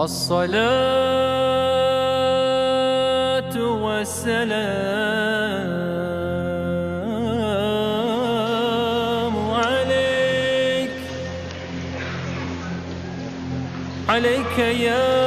الصلاة والسلام عليك يا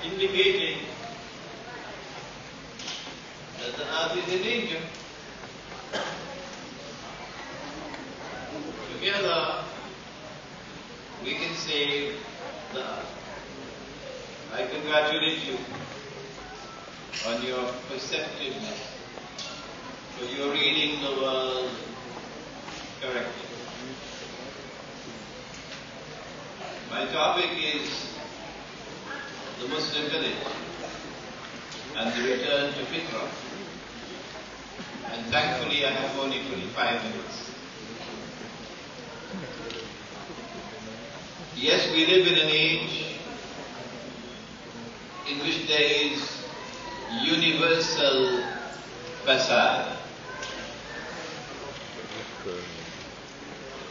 indicating that the earth is in danger. Together, we can save the earth. I congratulate you on your perceptiveness, for you're reading the world correctly. My topic is the Muslim village and the return to Fitrah. And thankfully I have only 25 minutes. Yes, we live in an age in which there is universal fasad.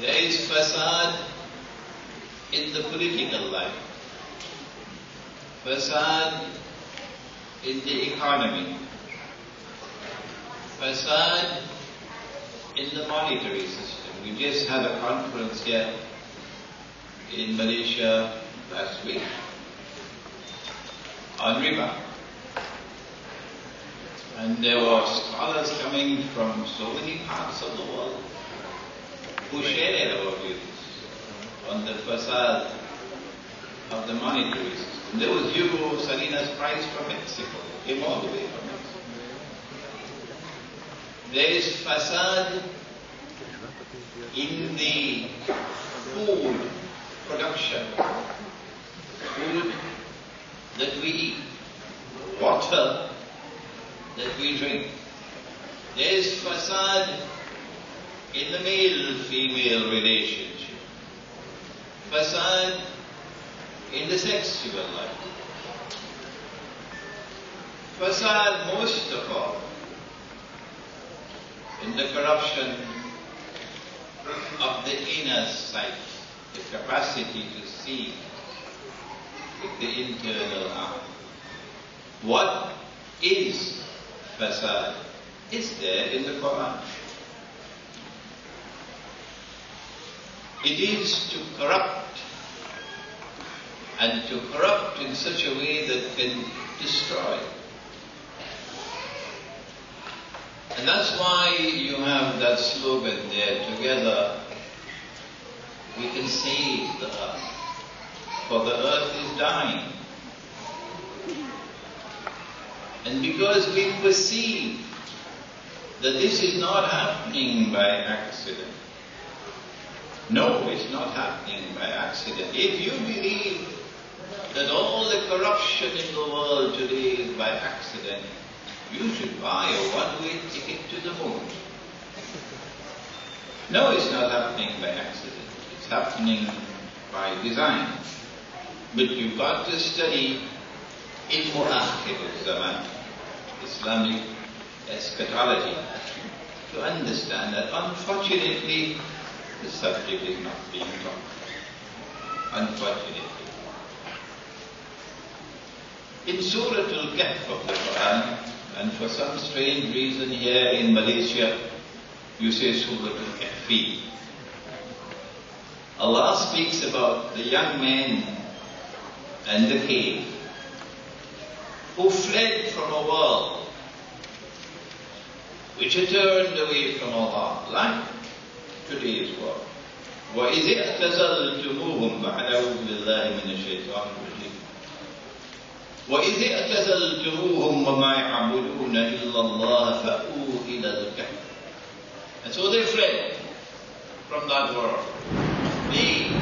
There is fasad in the political life, fasad in the economy, fasad in the monetary system. We just had a conference here in Malaysia last week on riba. And there were scholars coming from so many parts of the world who shared our views on the fasad of the monetary system. There was Hugo Salinas Price from Mexico, came all the way from Mexico. There is fasad in the food production, food that we eat, water that we drink. There is fasad in the male-female relationship, fasad in the sexual life, fasad most of all in the corruption of the inner sight, the capacity to see with the internal eye. What is fasad? Is there in the Quran. It is to corrupt, and to corrupt in such a way that can destroy. And that's why you have that slogan there, together we can save the earth, for the earth is dying. And because we perceive that this is not happening by accident. No, it's not happening by accident. If you believe that all the corruption in the world today is by accident, you should buy a one-way ticket to the moon. No, it's not happening by accident. It's happening by design. But you've got to study ilmu akhir zaman, Islamic eschatology, to understand that unfortunately the subject is not being taught. Unfortunately. In Surah Al-Kahf of the Quran, and for some strange reason here in Malaysia, you say Surah Al-Kahfi. Allah speaks about the young man and the cave who fled from a world which had turned away from Allah, like today's world. وَإِذِ اعْتَزَلْتُمُوهُمْ فَأَعُوذُ بِاللَّهِ مِنَ الشَّيْطَانِ الرَّجِيمِ وَإِذِ اعْتَزَلْتُمُوهُمْ وَمَا يَعْبُدُونَ إِلَّا اللَّهَ فَأْوُوا إِلَى الْكَهْفِ. And so they fled from that world. They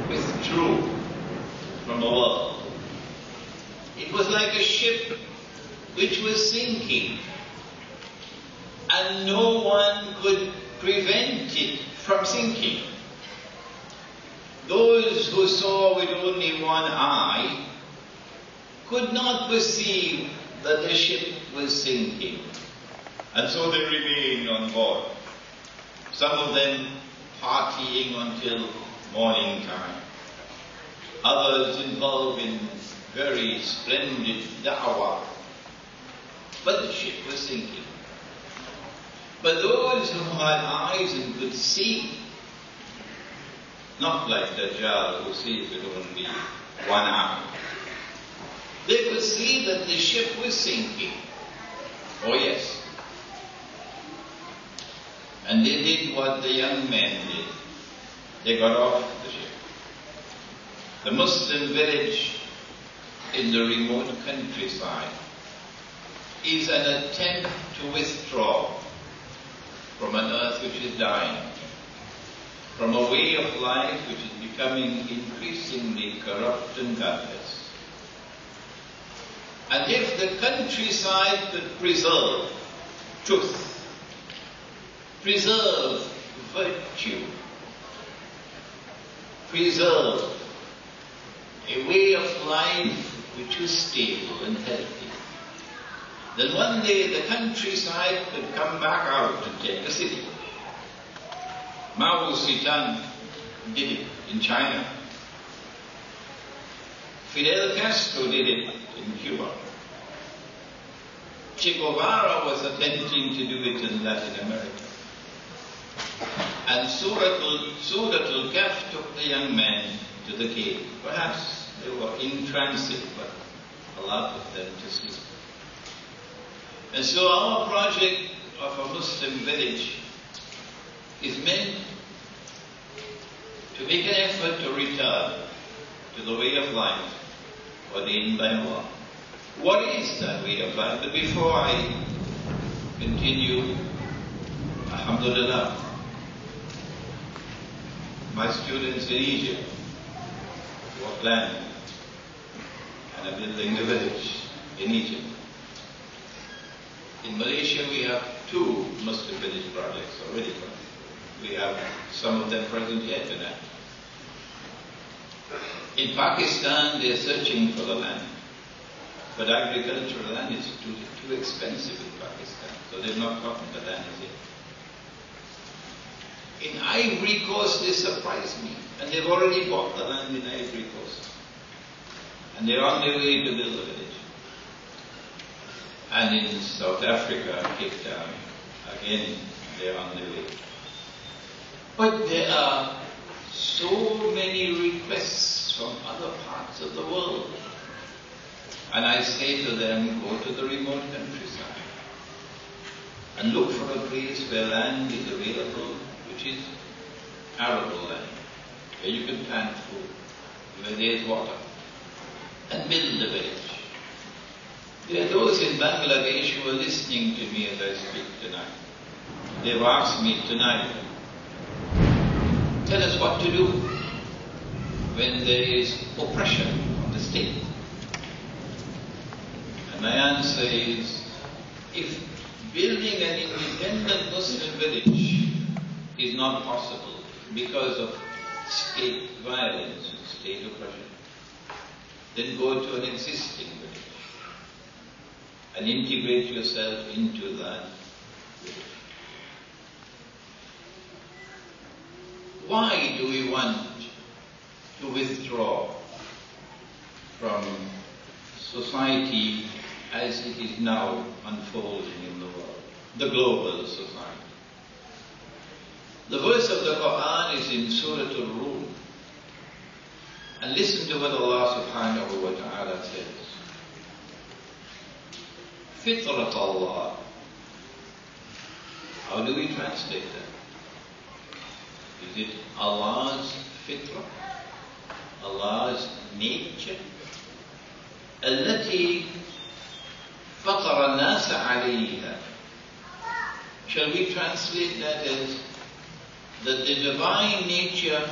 withdrew from the world. It was like a ship which was sinking, and no one could prevent it from sinking. Those who saw with only one eye could not perceive that the ship was sinking, and so they remained on board. Some of them partying until morning time, others involved in very splendid da'wah, but the ship was sinking. But those who had eyes and could see, not like Dajjal who sees with only one eye, they could see that the ship was sinking. Oh yes. And they did what the young men did. They got off the ship. The Muslim village in the remote countryside is an attempt to withdraw from an earth which is dying, from a way of life which is becoming increasingly corrupt and godless. And if the countryside could preserve truth, preserve virtue, preserve a way of life which was stable and healthy, then one day the countryside could come back out and take a city. Mao Zedong did it in China. Fidel Castro did it in Cuba. Che Guevara was attempting to do it in Latin America. And Surah Al-Kahf took the young men to the cave. Perhaps they were in transit, but Allah put them to sleep. And so our project of a Muslim village is meant to make an effort to return to the way of life ordained by Allah. What is that way of life? But before I continue, alhamdulillah, my students in Egypt were planning and are building a village in Egypt. In Malaysia, we have 2 Muslim village projects already. We have some of them present here tonight. In Pakistan, they are searching for the land, but agricultural land is too expensive in Pakistan, so they've not gotten the land yet. In Ivory Coast, they surprised me, and they've already bought the land in Ivory Coast, and they're on their way to build a village. And in South Africa, Cape Town, again, they're on their way. But there are so many requests from other parts of the world. And I say to them, go to the remote countryside and look for a place where land is available, which is arable land, where you can plant food, where there is water, and build a village. There are those in Bangladesh who are listening to me as I speak tonight. They've asked me tonight, tell us what to do when there is oppression from the state. And my answer is, if building an independent Muslim village is not possible because of state violence and state oppression, then go to an existing village and integrate yourself into that village. Why do we want to withdraw from society as it is now unfolding in the world, the global society? The verse of the Quran is in Surah Al-Rum. And listen to what Allah subhanahu wa ta'ala says. Fitrat Allah. How do we translate that? Is it Allah's fitrah? Allah's nature? التي فطر الناس عليها. Shall we translate that as that the divine nature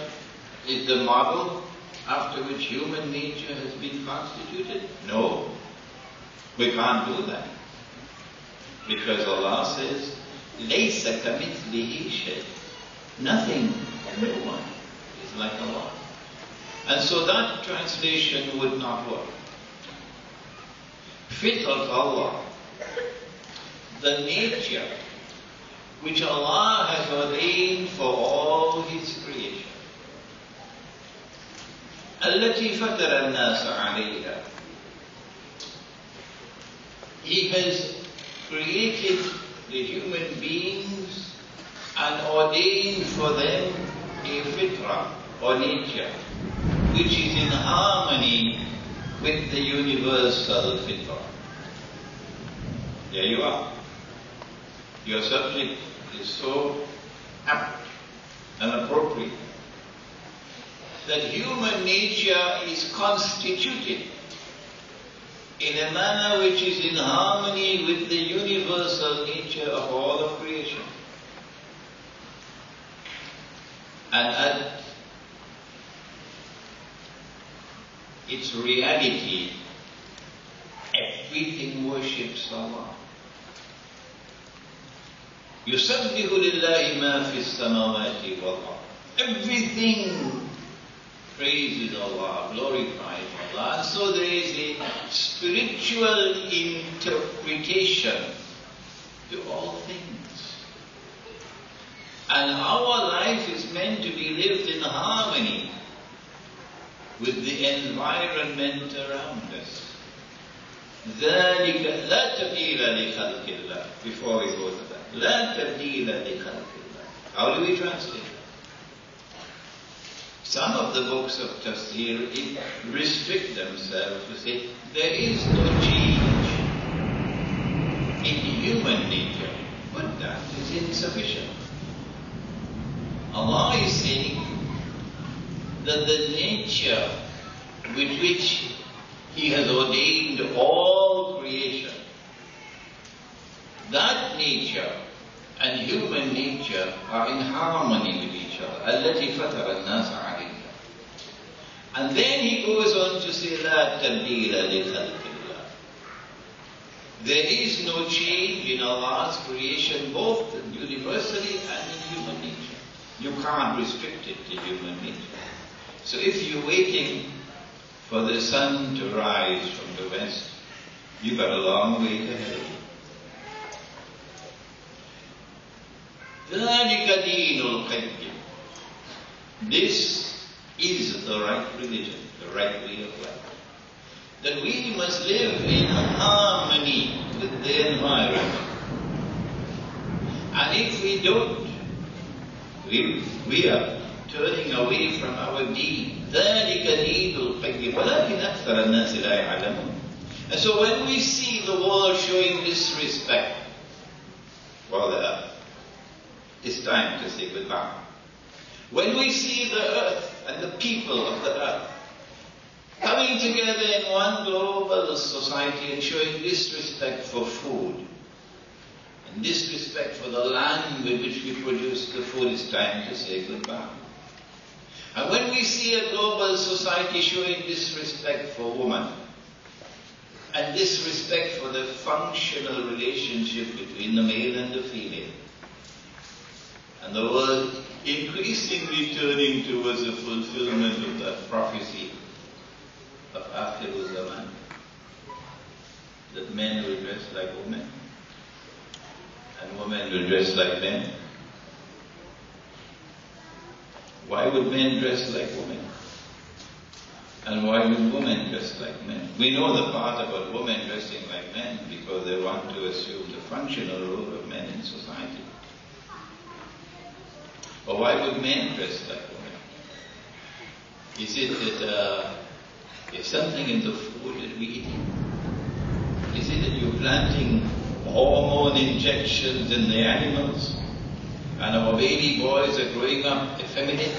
is the model after which human nature has been constituted? No, we can't do that. Because Allah says, لَيْسَ كَمِثْلِهِ شَيْءٍ. Nothing, no one is like Allah. And so that translation would not work. Fitrat Allah, the nature which Allah has ordained for all His creation. التي فطر الناس عليها. He has created the human beings and ordained for them a fitrah or nature which is in harmony with the universal fitrah. There you are. Your subject is so apt and appropriate that human nature is constituted in a manner which is in harmony with the universal nature of all of creation. And at its reality, everything worships Allah. يُسَبِّحُ لِلَّهِ مَا فِي السَّمَاوَاتِ وَالْأَرْضِ. Everything praises Allah, glorifies Allah. And so there is a spiritual interpretation to all things. And our life is meant to be lived in harmony with the environment around us. ذَلِكَ لَا تَبْدِيلَ لِخَلْقِ اللَّهِ. Before we go to that. لَا تَبْدِيلَ لِخَلْقِ اللَّهِ. How do we translate that? Some of the books of tafsir restrict themselves to say there is no change in human nature, but that is insufficient. Allah is saying that the nature with which He has ordained all creation, that nature and human nature are in harmony with each other. التي فطر الناس عليها. And then He goes on to say, لا تبديل لخلق الله. There is no change in Allah's creation, both universally and in human nature. You can't restrict it to human nature. So if you're waiting for the sun to rise from the west, you've got a long way ahead of you. ذَلِكَ دِينُ الْقَيِّمِ. This is the right religion, the right way of life. That we must live in harmony with the environment. And if we don't, we are turning away from our deen. ذَلِكَ دِينُ الْقَيِّمِ وَلَكِنْ أَكْثَرَ النَّاسِ لَا يَعْلَمُونَ. And so when we see the world showing disrespect for the earth, it's time to say goodbye. When we see the earth and the people of the earth coming together in one global society and showing disrespect for food and disrespect for the land with which we produce the food, it's time to say goodbye. And when we see a global society showing disrespect for women and disrespect for the functional relationship between the male and the female, And the world increasingly turning towards the fulfillment of that prophecy of Akhirul Zaman, that men will dress like women and women will dress like men. Why would men dress like women? And why would women dress like men? We know the part about women dressing like men because they want to assume the functional role of men in society. But why would men dress like women? Is it that is something in the food that we eat? Is it that you're planting hormone injections in the animals and our baby boys are growing up effeminate?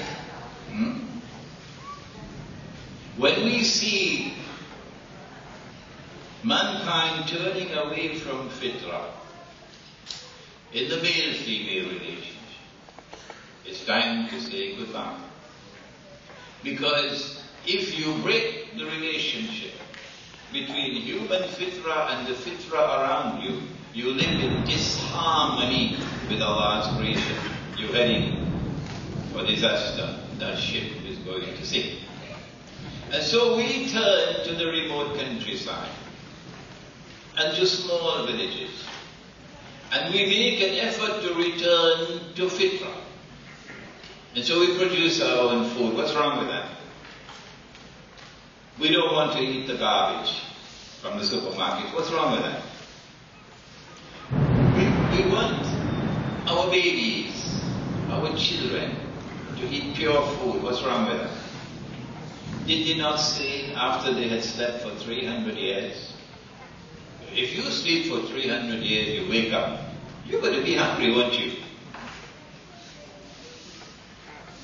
When we see mankind turning away from fitrah in the male-female relationship, it's time to say goodbye. Because if you break the relationship between human fitrah and the fitrah around you, you live in disharmony with Allah's creation. You're heading for disaster. That ship is going to sink. And so we turn to the remote countryside and to small villages. And we make an effort to return to fitrah. And so we produce our own food. What's wrong with that? We don't want to eat the garbage from the supermarkets. What's wrong with that? We want our babies, our children, to eat pure food. What's wrong with that? Did they not say after they had slept for 300 years, if you sleep for 300 years, you wake up, you're going to be hungry, won't you?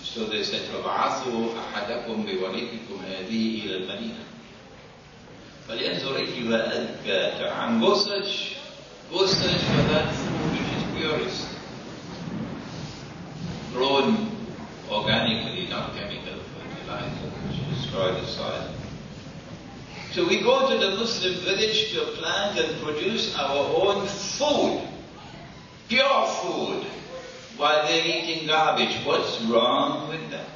So they said, فَبَعَثُوا أَحَدَكُمْ بِوَلِيكِكُمْ هَذِهِ إِلَى الْمَدِينَةِ فَلْيَنْظُرْ أَيُّهَا أَزْكَى طَعَامًا. Go search for that food which is purest, grown organically, not chemical fertilizer, which destroy the soil. So we go to the Muslim village to plant and produce our own food, pure food, while they're eating garbage. What's wrong with that?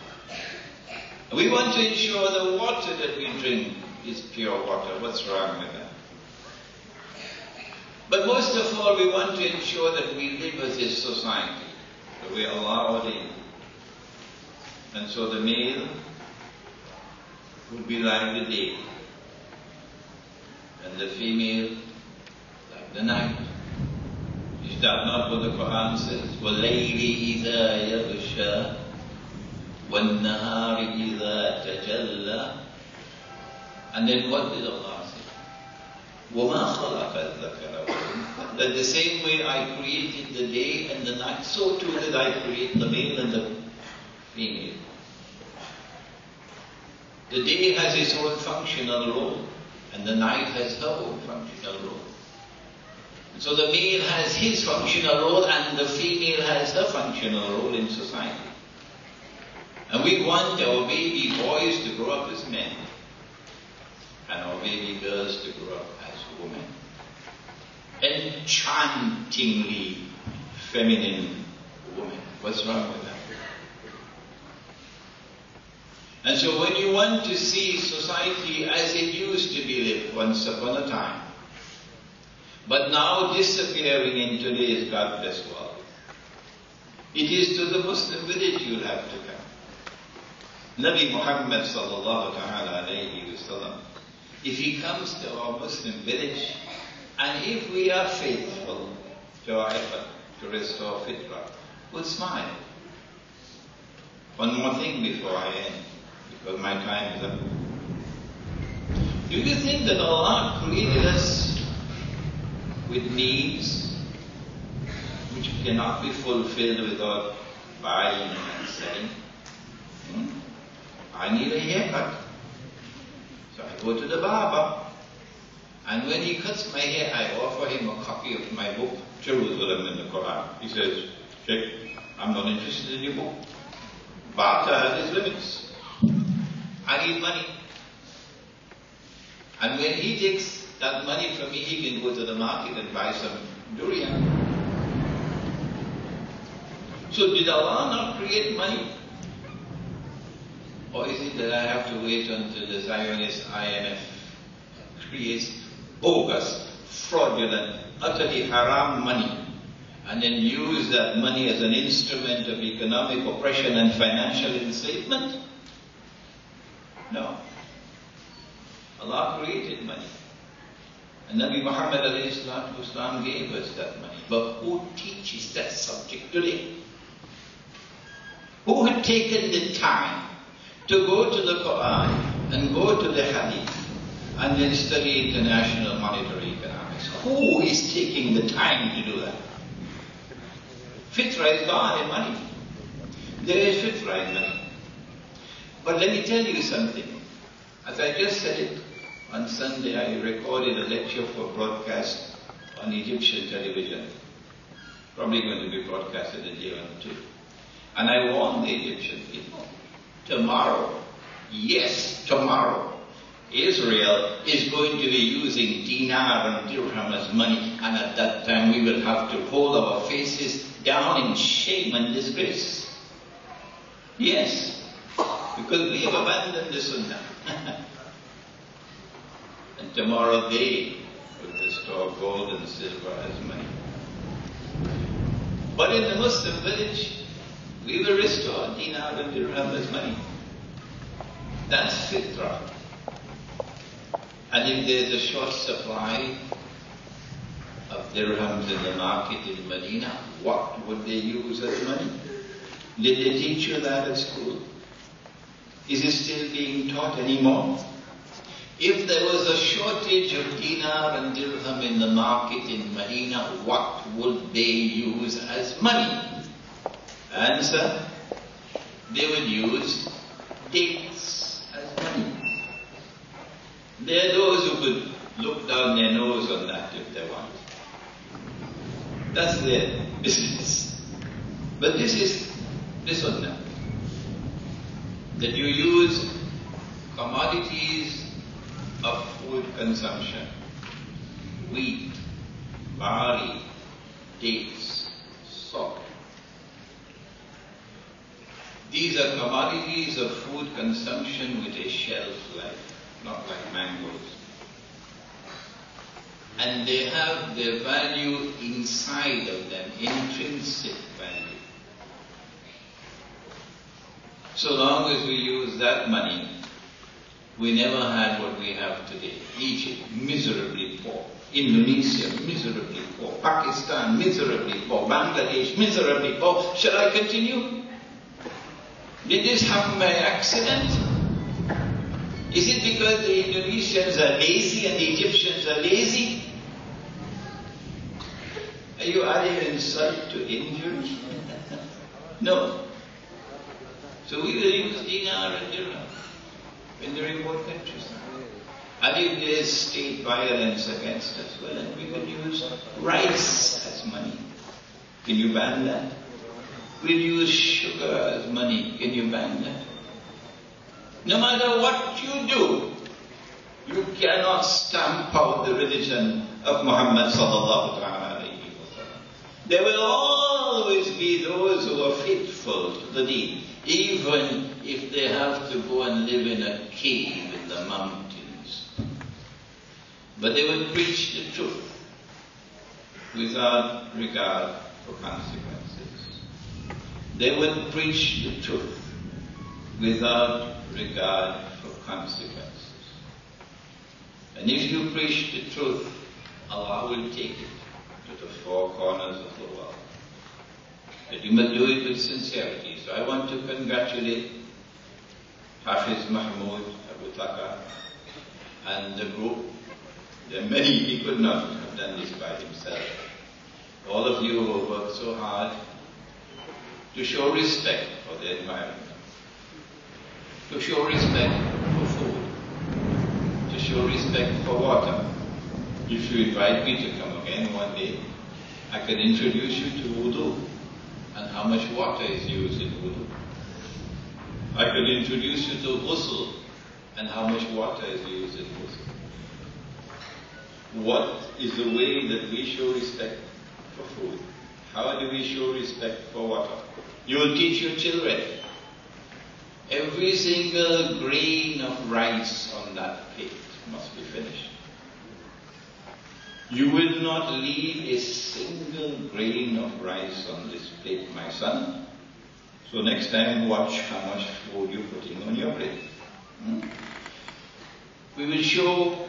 We want to ensure the water that we drink is pure water. What's wrong with that? But most of all, we want to ensure that we live as a society, that we are allowed in. And so the male would be like the day, and the female like the night. Is that not what the Quran says? وَاللَّيْلِ إِذَا يَغْشَى وَالنَّهَارِ إِذَا تَجَلَّى. And then what did Allah say? وَمَا خَلَقَ الذَّكَرَ وَالْأُنثَى. That the same way I created the day and the night, so too did I create the male and the female. The day has its own functional role, and the night has her own functional role. So the male has his functional role and the female has her functional role in society. And we want our baby boys to grow up as men and our baby girls to grow up as women. Enchantingly feminine women. What's wrong with that? And so when you want to see society as it used to be lived once upon a time, but now disappearing in today's godless world, it is to the Muslim village you'll have to come. Nabi Muhammad sallallahu ta'ala alayhi wa sallam, if he comes to our Muslim village, and if we are faithful to our effort to restore fitrah, would smile. One more thing before I end, because my time is up. Do you think that Allah created us with needs which cannot be fulfilled without buying and selling? I need a haircut. So I go to the barber. And when he cuts my hair, I offer him a copy of my book, Jerusalem in the Quran. He says, Sheikh, I'm not interested in your book. Barter has its limits. I need money. And when he takes that money from me, he can go to the market and buy some durian. So did Allah not create money? Or is it that I have to wait until the Zionist IMF creates bogus, fraudulent, utterly haram money and then use that money as an instrument of economic oppression and financial enslavement? No. Allah created money. And Nabi Muhammad ﷺ gave us that money. But who teaches that subject today? Who had taken the time to go to the Quran and go to the Hadith and then study international monetary economics? Who is taking the time to do that? Fitra is gone in money. There is fitra in money. But let me tell you something. As I just said it, on Sunday I recorded a lecture for broadcast on Egyptian television. Probably going to be broadcasted a day or two. And I warned the Egyptian people, tomorrow, yes, tomorrow, Israel is going to be using dinar and dirham as money, and at that time we will have to hold our faces down in shame and disgrace. Yes, because we have abandoned the Sunnah. And tomorrow they will restore gold and silver as money. But in the Muslim village, we will restore dinar and dirham as money. That's fitrah. And if there's a short supply of dirhams in the market in Medina, what would they use as money? Did they teach you that at school? Is it still being taught anymore? If there was a shortage of dinar and dirham in the market in Medina, what would they use as money? Answer, they would use dates as money. There are those who could look down their nose on that if they want. That's their business. But this is the Sunnah. That you use commodities of food consumption, wheat, barley, dates, salt. These are commodities of food consumption with a shelf life, not like mangoes. And they have their value inside of them, intrinsic value. So long as we use that money, we never had what we have today. Egypt, miserably poor. Indonesia, miserably poor. Pakistan, miserably poor. Bangladesh, miserably poor. Shall I continue? Did this happen by accident? Is it because the Indonesians are lazy and the Egyptians are lazy? Are you adding insult to injury? No. So we will use dinar and dirham in the remote countries. And if there is state violence against us, well, then we can use rice as money. Can you ban that? We'll use sugar as money. Can you ban that? No matter what you do, you cannot stamp out the religion of Muhammad sallallahu alaihi wasallam. There will always be those who are faithful to the deen, even if they have to go and live in a cave in the mountains. But they will preach the truth without regard for consequences. They will preach the truth without regard for consequences. And if you preach the truth, Allah will take it to the four corners of the world. But you must do it with sincerity. So I want to congratulate Hafiz Mahmoud Abu Taka and the group. There are many, he could not have done this by himself. All of you who have worked so hard to show respect for the environment, to show respect for food, to show respect for water. If you invite me to come again one day, I can introduce you to wudu and how much water is used in wudu. I can introduce you to ghusl and how much water is used in ghusl. What is the way that we show respect for food? How do we show respect for water? You will teach your children. Every single grain of rice on that plate must be finished. You will not leave a single grain of rice on this plate, my son. So next time watch how much food you're putting on your plate. We will show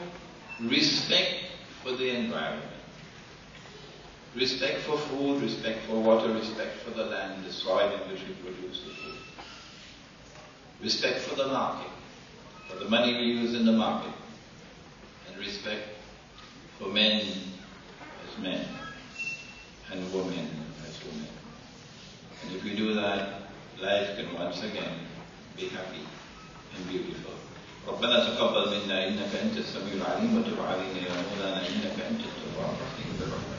respect for the environment. Respect for food, respect for water, respect for the land, the soil in which we produce the food. Respect for the market, for the money we use in the market. And respect for men as men and women as women. And if we do that, life can once again be happy and beautiful. ربنا تقبل منا إنك أنت السميع العليم وتب علينا يا مولانا إنك أنت التواب الرحيم برحمتك